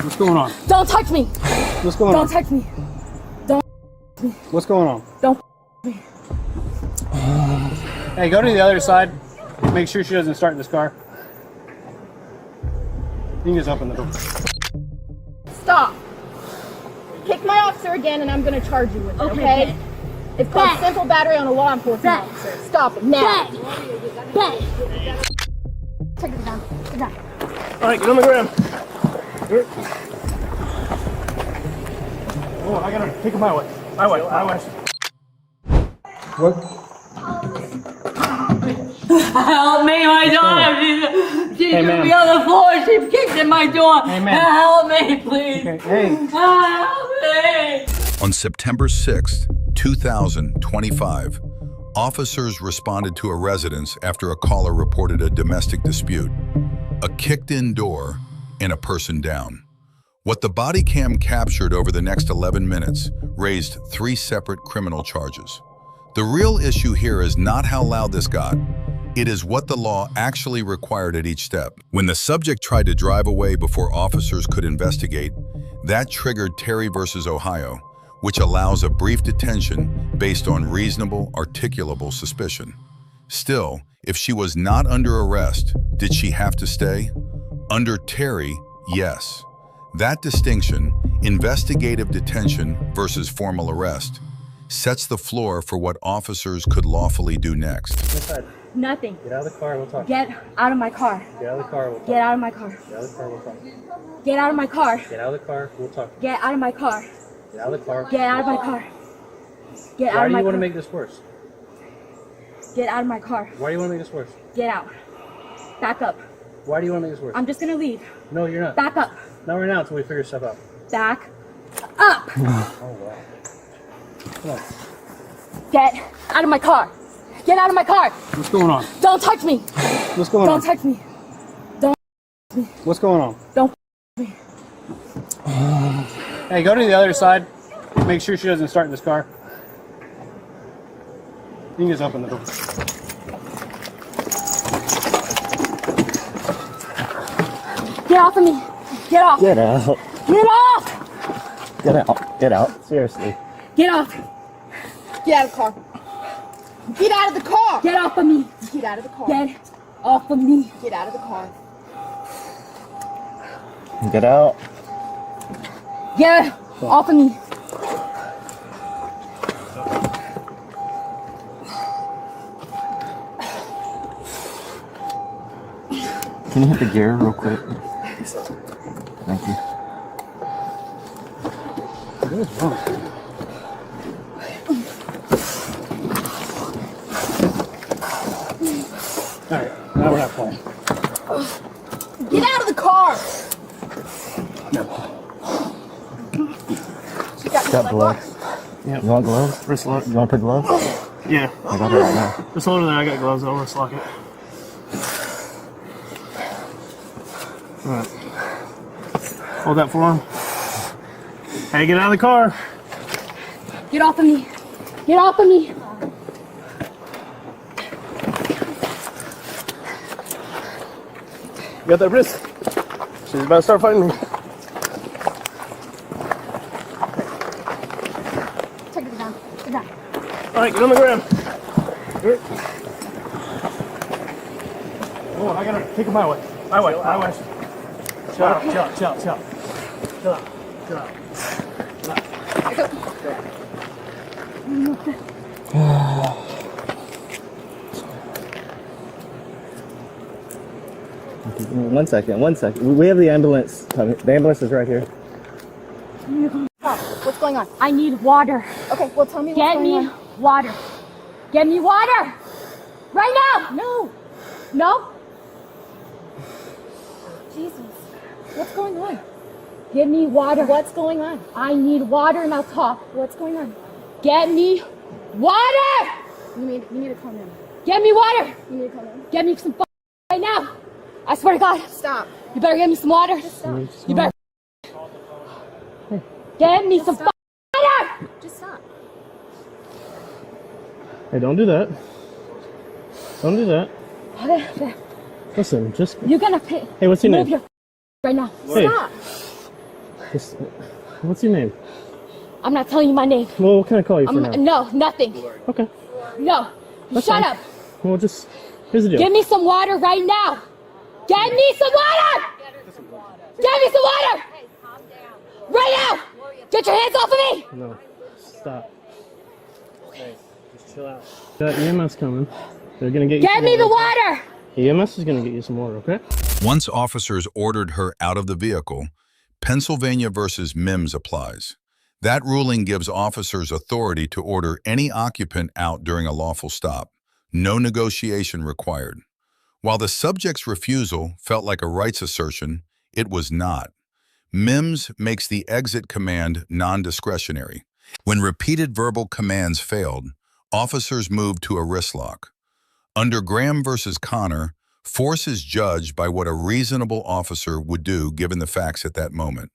What's going on? Don't touch me. What's going on? Don't touch me. Don't me. What's going on? Don't me. Hey, go to the other side. Make sure she doesn't start this car. You can just open the door. Stop. Kick my officer again and I'm going to charge you with it, okay? It's called simple battery on a law enforcement officer. Stop it now. Take it down. Get down. All right, get on the ground. Oh, I gotta take him my way. My way. What? Help me, my daughter. She's Hey, gonna be on the floor. She kicked in my door. Hey, ma'am. Help me, please. Okay. Hey. Help me. On September 6th, 2025, officers responded to a residence after a caller reported a domestic dispute, a kicked-in door, and a person down. What the body cam captured over the next 11 minutes raised 3 separate criminal charges. The real issue here is not how loud this got. It is what the law actually required at each step. When the subject tried to drive away before officers could investigate, that triggered Terry versus Ohio, which allows a brief detention based on reasonable, articulable suspicion. Still, if she was not under arrest, did she have to stay? Under Terry, yes. That distinction, investigative detention versus formal arrest, sets the floor for what officers could lawfully do next. Nothing. Get out of the car and we'll talk. Get out of my car. Get out of the car and we'll talk. Get out of my car. Get out of the car and we'll talk. Get out of my car. Get out of the car, we'll talk. Get out of my car. Get out of the car. Get out of my car. Get out Why of do my you want to car. make this worse? Get out of my car. Why do you want to make this worse? Get out. Back up. Why do you want to make this worse? I'm just gonna leave. No, you're not. Back up. Not right now until we figure stuff out. Back up. Oh, wow. Come on. Get out of my car. Get out of my car. What's going on? Don't touch me. What's going Don't on? touch me. What's going on? Don't me. Hey, go to the other side. Make sure she doesn't start this car. You can just open the door. Get off of me. Get off. Get out. Get off. Get out. Get out. Seriously. Get off. Get out of the car. Get out of the car. Get off of me. Get out of the car. Get off of me. Get out of the car. Get out. Get off of me. Can you hit the gear real quick? Thank you. What is wrong? Alright, now we're not playing. Get out of the car. Got gloves. Yep. You want gloves? Wrist lock. You want to put gloves? Yeah. I got it right now. Just hold it there, I got gloves, I'll wrist lock it. Alright. Hold that for him. Hey, get out of the car. Get off of me. Get off of me. You got that wrist? She's about to start fighting me. Take it down. Get down. Alright, get on the ground. Oh, I gotta take him my way. My way. Chill out. Chill out. One second. We have the ambulance coming. The ambulance is right here. What's going on? I need water. Okay, well tell me what's going on. Get me water. Get me water. Right now. No. No? Jesus. What's going on? Get me water. What's going on? I need water and I'll talk. What's going on? Get me water! You need to calm down. Get me water! You need to calm down. Get me some right now. I swear to God. Stop. You better get me some water. Just stop. You better get me some water! Just stop. Hey, don't do that. Don't do that. Okay. Listen, just... You're gonna pay. Hey, what's your move name? your right now. Hey. Stop. Just, what's your name? I'm not telling you my name. Well, what can I call you for now? No, nothing. Okay. No. That's Shut fine. up. Well, just, here's the deal. Give me some water right now. Get me some water. Get me some water. Right now. Get your hands off of me. No. Stop. Hey, just chill out. Got EMS coming. They're gonna get you Get some me the water. water. EMS is gonna get you some water, okay? Once officers ordered her out of the vehicle, Pennsylvania versus Mimms applies. That ruling gives officers authority to order any occupant out during a lawful stop. No negotiation required. While the subject's refusal felt like a rights assertion, it was not. Mimms makes the exit command non-discretionary. When repeated verbal commands failed, officers moved to a wrist lock. Under Graham versus Connor, force is judged by what a reasonable officer would do given the facts at that moment.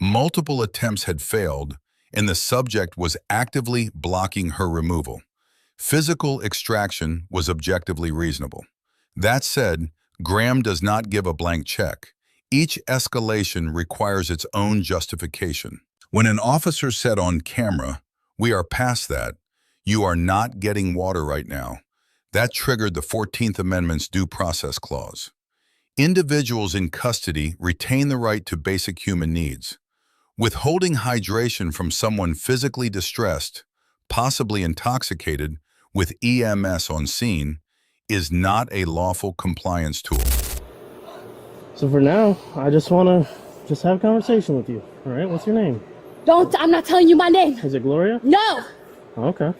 Multiple attempts had failed, and the subject was actively blocking her removal. Physical extraction was objectively reasonable. That said, Graham does not give a blank check. Each escalation requires its own justification. When an officer said on camera, "We are past that. You are not getting water right now," that triggered the 14th Amendment's due process clause. Individuals in custody retain the right to basic human needs. Withholding hydration from someone physically distressed, possibly intoxicated, with EMS on scene, is not a lawful compliance tool. So for now, I just wanna have a conversation with you. All right, what's your name? I'm not telling you my name. Is it Gloria? No. Oh, okay.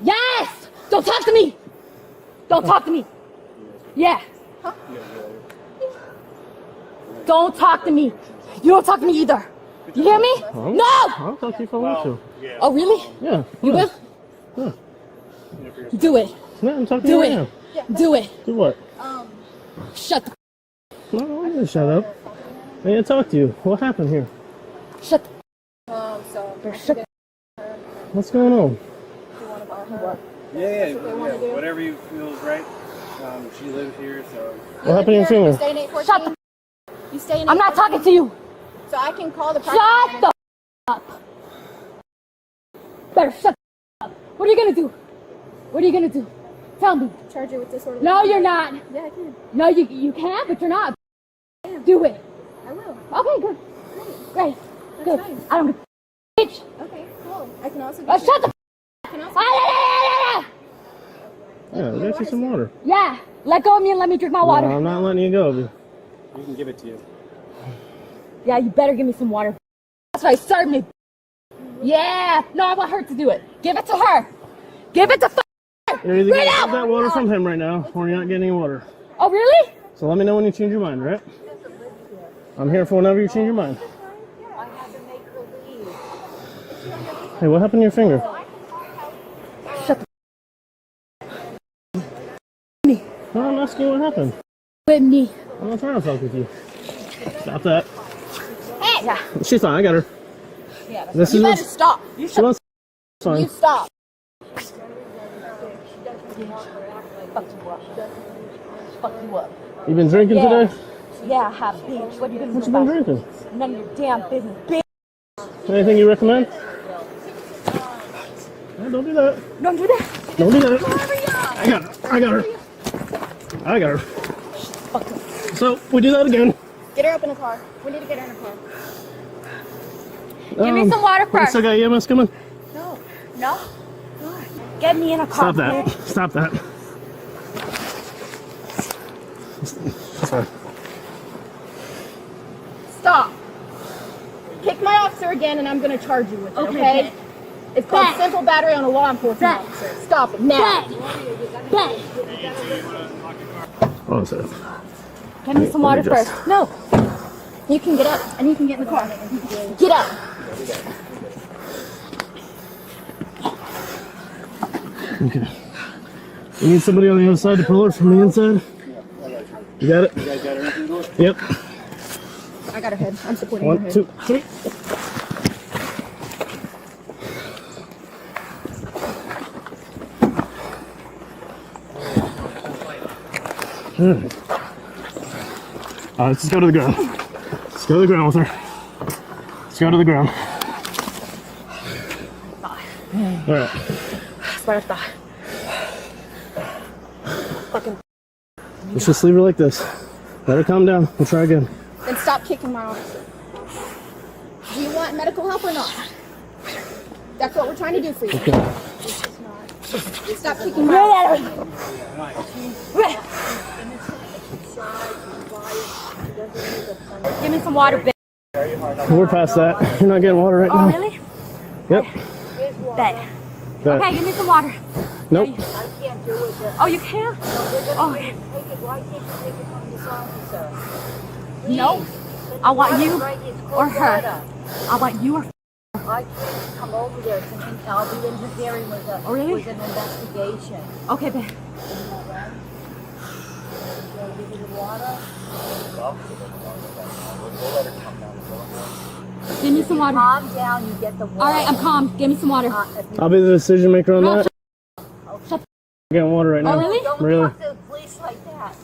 Yes. Don't talk to me. Don't talk to me. Yeah. Don't talk to me. You don't talk to me either. You hear me? Oh, No. I'll talk to you if I want to. Oh, really? Yeah. You will? Yeah. Do it. Yeah, I'm talking to Do you right it. Do it. now. Do what? Shut the. No, I'm gonna shut up. I need to talk to you. What happened here? Shut the. Shut the. What's going on? Yeah, whatever you feel is right. She lives here, so. What happened to your finger? Stay in 814. Shut the. You stay in I'm not talking to you. So I can call the Shut the up. Better shut the up. What are you gonna do? What are you gonna do? Tell me. Charge you with disorderly No, conduct. you're not. Yeah, I can. No, you can, but you're not. Do it. I will. Okay, good. Great. Good. fine. I don't. Bitch. Okay, cool. I can also Oh, get shut the. I can also Yeah, get you some water. Yeah. Let go of me and let me drink my water. No, I'm not letting you go. We can give it to you. Yeah, you better give me some water. That's right. Serve me. Yeah. No, I want her to do it. Give it to her. Give it to her. You're either Right getting now. that water from him right now, or you're not getting any water. Oh, really? So let me know when you change your mind, right? I'm here for whenever you change your mind. Hey, what happened to your finger? Shut the. No, I'm asking you what happened. With me. I'm not trying to fuck with you. Stop that. Hey. Yeah. She's fine, I got her. Yeah, This you is better what's, stop. You she wants fine. You stop. Fuck you up. You been drinking Yeah. today? Yeah, I have, bitch. What are you gonna What do you been about it? drinking? None of your damn business, bitch. Anything you recommend? No, don't do that. Don't do that. Don't do that. I got her. I got her. I got her. Fuck you. So, we do that again. Get her up in the car. We need to get her in the car. Give me some water We first. still got EMS coming? No. No? Get me in a car. Stop that. bitch. Stop that. That's fine. Stop. Kick my officer again, and I'm gonna charge you with it. Okay? It's called Bet. simple battery on a law enforcement Bet. officer. Stop it now. Bet. Hold on a second. Get me some water Let me just- first. No. You can get up, and you can get in the car. Get up. Okay. You need somebody on the other side to pull her from the inside? You got it? You guys got her into the door? Yep. I got her head. I'm supporting her 1, head. 2, 3. Alright, let's just go to the ground. Let's go to the ground with her. Let's go to the ground. All right. That's what I thought. Fucking. Let's just leave her like this. Let her calm down. We'll try again. Then stop kicking my officer. Do you want medical help or not? That's what we're trying to do for you. Okay. Stop kicking my officer. Give me some water, bitch. We're past that. You're not getting water right Oh, now. really? Yep. Bet. Bet. Okay, give me some water. Nope. Oh, you can't? Oh, no. I want you or her. I want you or I can't come over there tonight. I'll be interfering with, Oh, really? with an investigation. Okay, babe. Give you the water. Give me some water. Calm down, you get the water. All right, I'm calm. Give me some water. I'll be the decision maker on No, that. shut I'm getting water right now. Oh, really? Don't Really? talk to the police like that.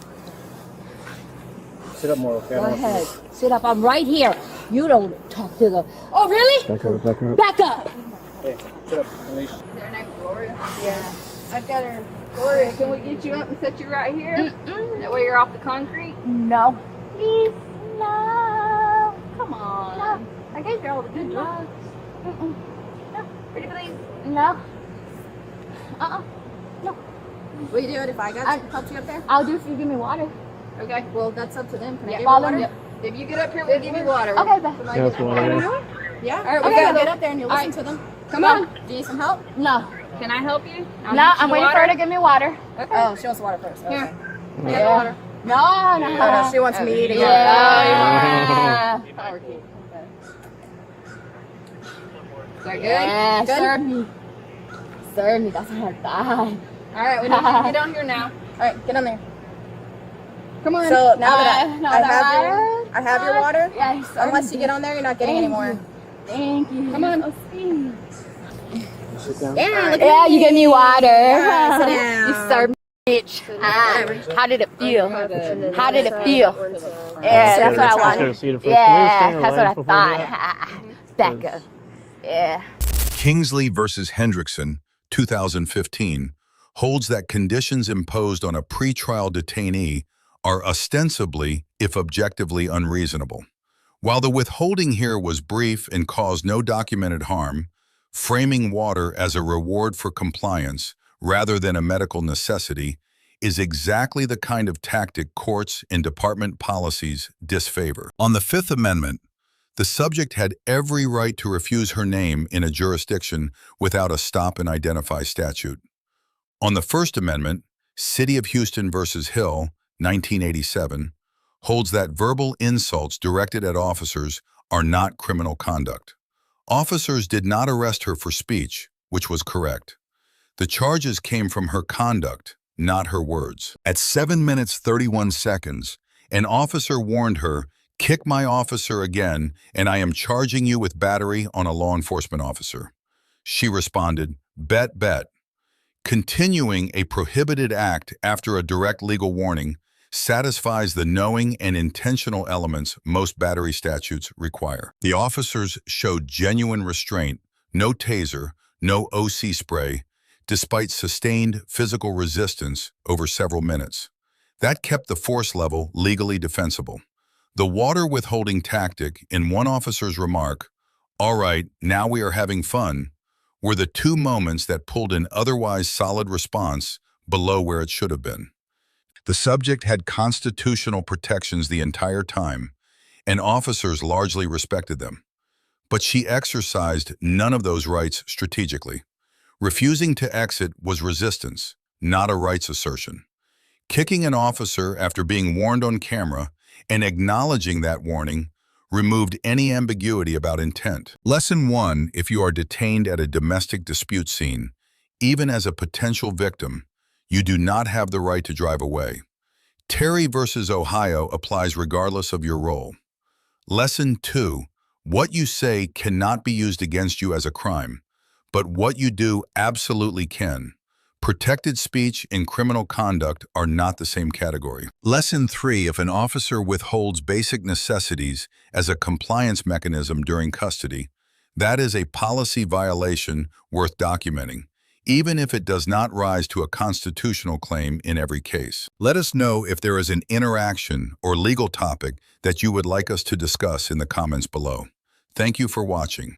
Sit up more, okay? Go ahead. Sit up. I'm right here. You don't talk to the... Oh, really? Back up, back up. Back up. Hey, sit up, Alicia. Their name Gloria? Yeah. I've got her. Gloria, can we get you up and set you right here? That way you're off the concrete? No. Please, no. Come on. No. I gave you all the good drugs. No. Pretty please. No. No. Will you do it if I got helped you up there? I'll do if you give me water. Okay, well, that's up to them. Can I give you follow water? me. If you get up here, we'll give you water. Okay, babe. Yeah, that's water. Yeah? All right, we Okay, gotta go. get up there and you listen to them. Come No. on. Do you need some help? No. Can I help you? No, I'm waiting for her to give me water. Okay. Oh, she wants water first. Okay. Here. Yeah. Water. No, no. Oh, no, she wants me to get Yeah. Power key. Okay. Is that good? Yeah, Good? serve me. Serve me. That's what I thought. All right, we need you to get on here now. All right, get on there. Come on. So now that no, I have your water. Yeah, Unless you get on there, you're not getting any more. Thank you. Come on. Oh, sweet. Yeah, look Yeah, you gave me water. Yeah, sit down. You served me, bitch. How did it feel? How did it feel? Yeah, that's what I Let's go wanted. see the first Yeah, one. that's what I Before we do that. thought. Back up. Yeah. Kingsley versus Hendrickson, 2015, holds that conditions imposed on a pretrial detainee are ostensibly, if objectively, unreasonable. While the withholding here was brief and caused no documented harm, framing water as a reward for compliance rather than a medical necessity is exactly the kind of tactic courts and department policies disfavor. On the Fifth Amendment, the subject had every right to refuse her name in a jurisdiction without a stop and identify statute. On the First Amendment, City of Houston versus Hill, 1987, holds that verbal insults directed at officers are not criminal conduct. Officers did not arrest her for speech, which was correct. The charges came from her conduct, not her words. At 7 minutes 31 seconds, an officer warned her, "Kick my officer again, and I am charging you with battery on a law enforcement officer." She responded, "Bet, bet." Continuing a prohibited act after a direct legal warning satisfies the knowing and intentional elements most battery statutes require. The officers showed genuine restraint, no taser, no OC spray, despite sustained physical resistance over several minutes. That kept the force level legally defensible. The water withholding tactic in one officer's remark, "All right, now we are having fun," were the two moments that pulled an otherwise solid response below where it should have been. The subject had constitutional protections the entire time, and officers largely respected them. But she exercised none of those rights strategically. Refusing to exit was resistance, not a rights assertion. Kicking an officer after being warned on camera and acknowledging that warning removed any ambiguity about intent. Lesson 1, if you are detained at a domestic dispute scene, even as a potential victim, you do not have the right to drive away. Terry versus Ohio applies regardless of your role. Lesson 2, what you say cannot be used against you as a crime, but what you do absolutely can. Protected speech and criminal conduct are not the same category. Lesson 3: if an officer withholds basic necessities as a compliance mechanism during custody, that is a policy violation worth documenting, even if it does not rise to a constitutional claim in every case. Let us know if there is an interaction or legal topic that you would like us to discuss in the comments below. Thank you for watching.